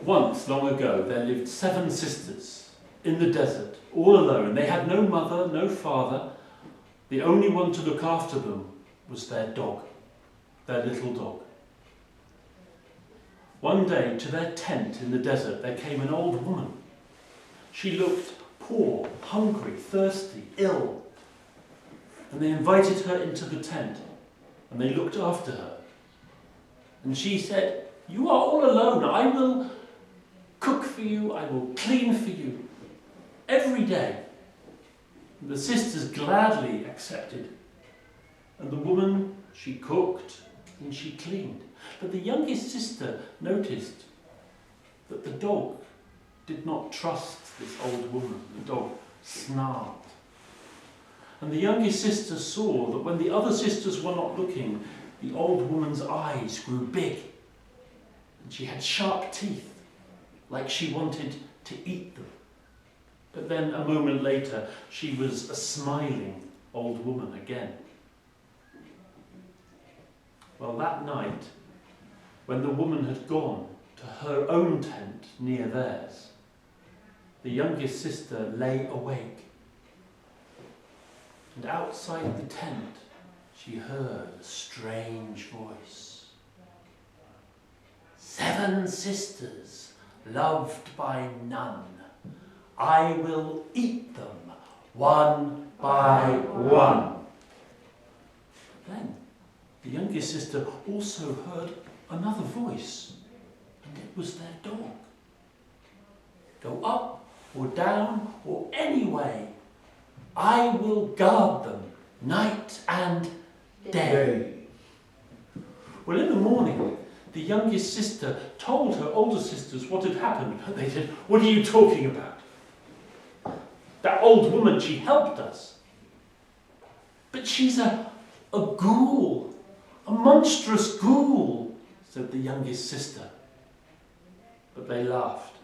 Once, long ago, there lived 7 sisters in the desert, all alone. They had no mother, no father. The only one to look after them was their dog, their little dog. One day, to their tent in the desert, there came an old woman. She looked poor, hungry, thirsty, ill. And they invited her into the tent, and they looked after her. And she said, "You are all alone. I will cook for you. I will clean for you every day." And the sisters gladly accepted. And the woman, she cooked and she cleaned. But the youngest sister noticed that the dog did not trust this old woman. The dog snarled. And the youngest sister saw that when the other sisters were not looking, the old woman's eyes grew big. And she had sharp teeth, like she wanted to eat them. But then a moment later, she was a smiling old woman again. Well, that night, when the woman had gone to her own tent near theirs, the youngest sister lay awake. And outside the tent, she heard a strange voice. "7 sisters, loved by none. I will eat them one by one." Then the youngest sister also heard another voice, and it was their dog. "Go up or down or any way, I will guard them night and day." Well, in the morning, the youngest sister told her older sisters what had happened, but they said, "What are you talking about? That old woman, she helped us. But she's a ghoul, a monstrous ghoul," said the youngest sister. But they laughed.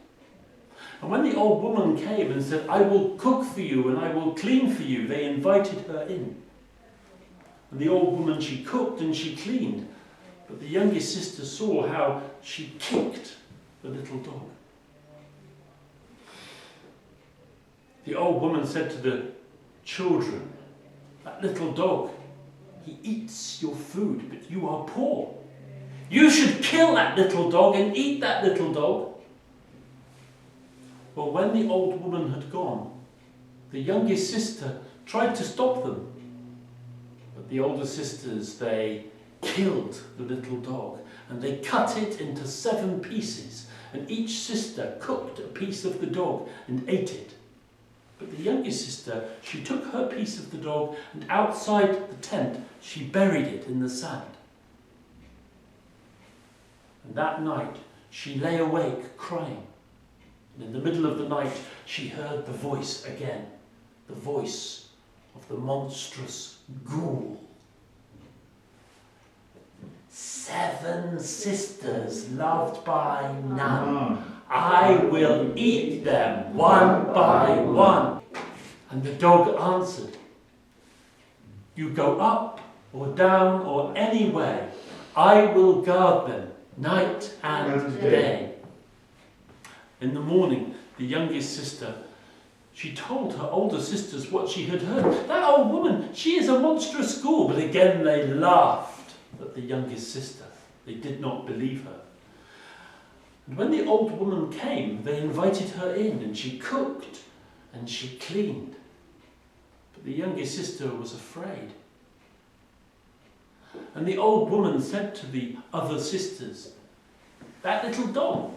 And when the old woman came and said, "I will cook for you and I will clean for you," they invited her in. And the old woman, she cooked and she cleaned. But the youngest sister saw how she kicked the little dog. The old woman said to the children, "That little dog, he eats your food, but you are poor. You should kill that little dog and eat that little dog." Well, when the old woman had gone, the youngest sister tried to stop them. But the older sisters, they killed the little dog and they cut it into 7 pieces, and each sister cooked a piece of the dog and ate it. But the youngest sister, she took her piece of the dog and outside the tent, she buried it in the sand. And that night, she lay awake crying. And in the middle of the night, she heard the voice again, the voice of the monstrous ghoul. "7 sisters loved by none. I will eat them one by one." And the dog answered, "You go up or down or any way, I will guard them night and day." In the morning, the youngest sister, she told her older sisters what she had heard. "That old woman, she is a monstrous ghoul." But again they laughed at the youngest sister. They did not believe her. And when the old woman came, they invited her in, and she cooked and she cleaned. But the youngest sister was afraid. And the old woman said to the other sisters, "That little dog,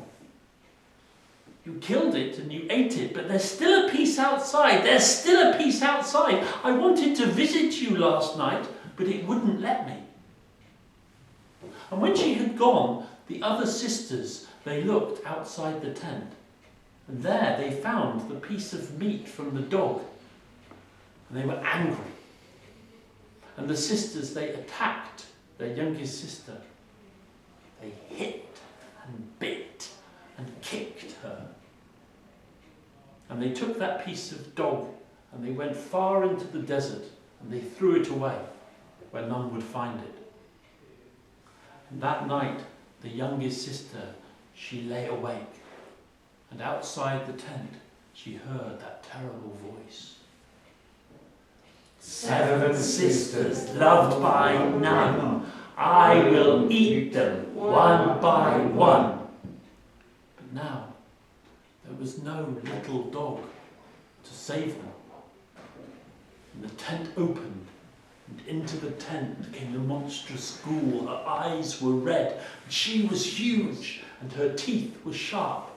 you killed it and you ate it, but there's still a piece outside. There's still a piece outside. I wanted to visit you last night, but it wouldn't let me." And when she had gone, the other sisters, they looked outside the tent. And there they found the piece of meat from the dog. And they were angry. And the sisters, they attacked their youngest sister. They hit and bit and kicked her. And they took that piece of dog and they went far into the desert and they threw it away where none would find it. And that night, the youngest sister, she lay awake And outside the tent, she heard that terrible voice. 7 sisters, loved by none, I will eat them one by one. But now, there was no little dog to save them. And the tent opened, and into the tent came the monstrous ghoul. Her eyes were red, and she was huge, and her teeth were sharp.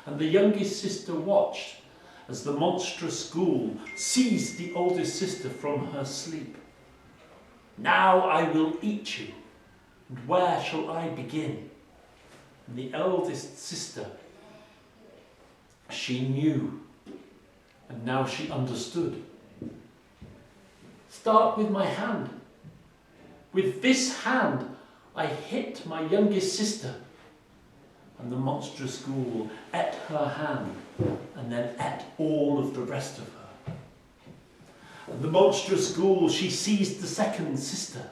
And the youngest sister watched as the monstrous ghoul seized the oldest sister from her sleep. Now I will eat you, and where shall I begin? And the eldest sister, she knew, and now she understood. Start with my hand. With this hand I hit my youngest sister. And the monstrous ghoul ate her hand and then ate all of the rest of her. And the monstrous ghoul, she seized the second sister.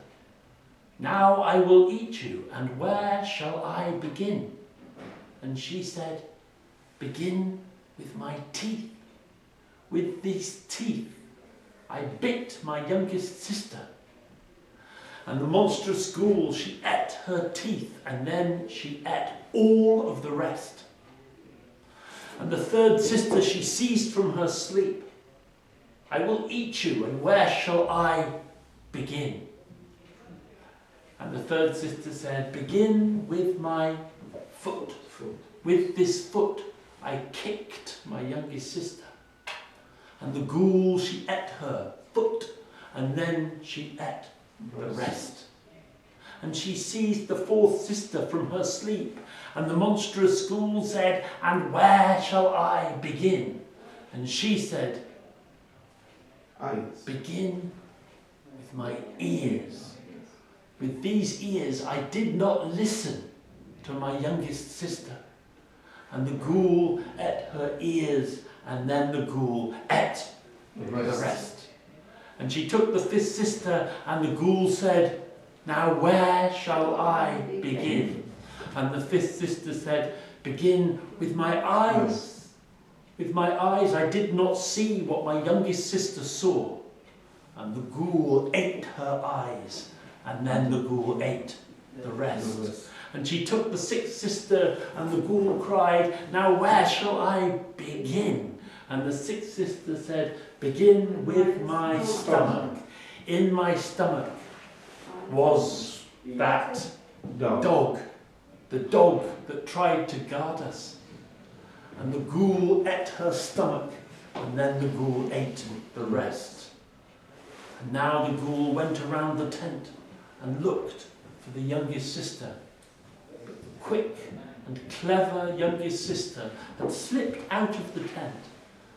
Now I will eat you, and where shall I begin? And she said, begin with my teeth. With these teeth I bit my youngest sister. And the monstrous ghoul, she ate her teeth, and then she ate all of the rest. And the third sister she seized from her sleep. I will eat you, and where shall I begin? And the third sister said, begin with my foot. With this foot I kicked my youngest sister. And the ghoul, she ate her foot, and then she ate the rest. And she seized the fourth sister from her sleep, and the monstrous ghoul said, and where shall I begin? And she said, begin with my ears. With these ears I did not listen to my youngest sister. And the ghoul ate her ears, and then the ghoul ate the rest. And she took the fifth sister, and the ghoul said, now where shall I begin? And the fifth sister said, begin with my eyes. With my eyes I did not see what my youngest sister saw. And the ghoul ate her eyes, and then the ghoul ate the rest. And she took the sixth sister, and the ghoul cried, now where shall I begin? And the sixth sister said, begin with my stomach. In my stomach was that dog, the dog that tried to guard us. And the ghoul ate her stomach, and then the ghoul ate the rest. And now the ghoul went around the tent and looked for the youngest sister. But the quick and clever youngest sister had slipped out of the tent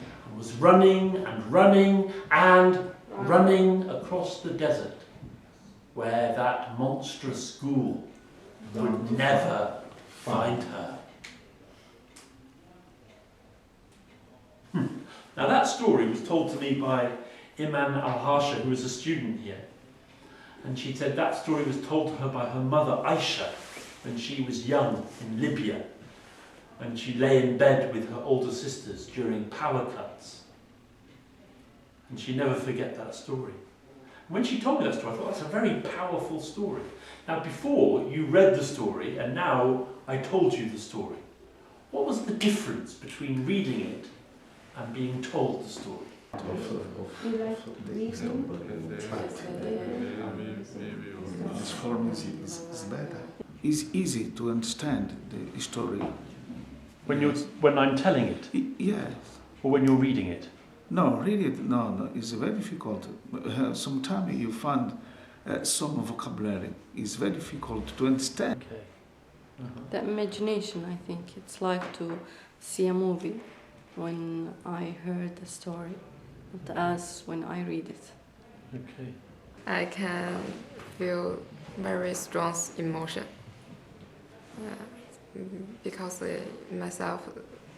and was running and running and running across the desert, where that monstrous ghoul would never find her. Now that story was told to me by Iman Alharsha, who was a student here. And she said that story was told to her by her mother Aisha when she was young in Libya. And she lay in bed with her older sisters during power cuts. And she never forget that story. When she told me that story, I thought, that's a very powerful story. Now, before you read the story, and now I told you the story, what was the difference between reading it and being told the story? This form is better. It's easy to understand the story. When I'm telling it? Yes. Or when you're reading it? No, read it. No, it's very difficult. Sometimes you find some vocabulary. It's very difficult to understand. Okay. The imagination, I think. It's like to see a movie when I heard the story, not as when I read it. Okay. I can feel very strong emotion because myself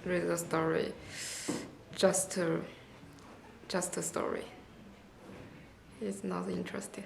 read the story just a story. It's not interesting.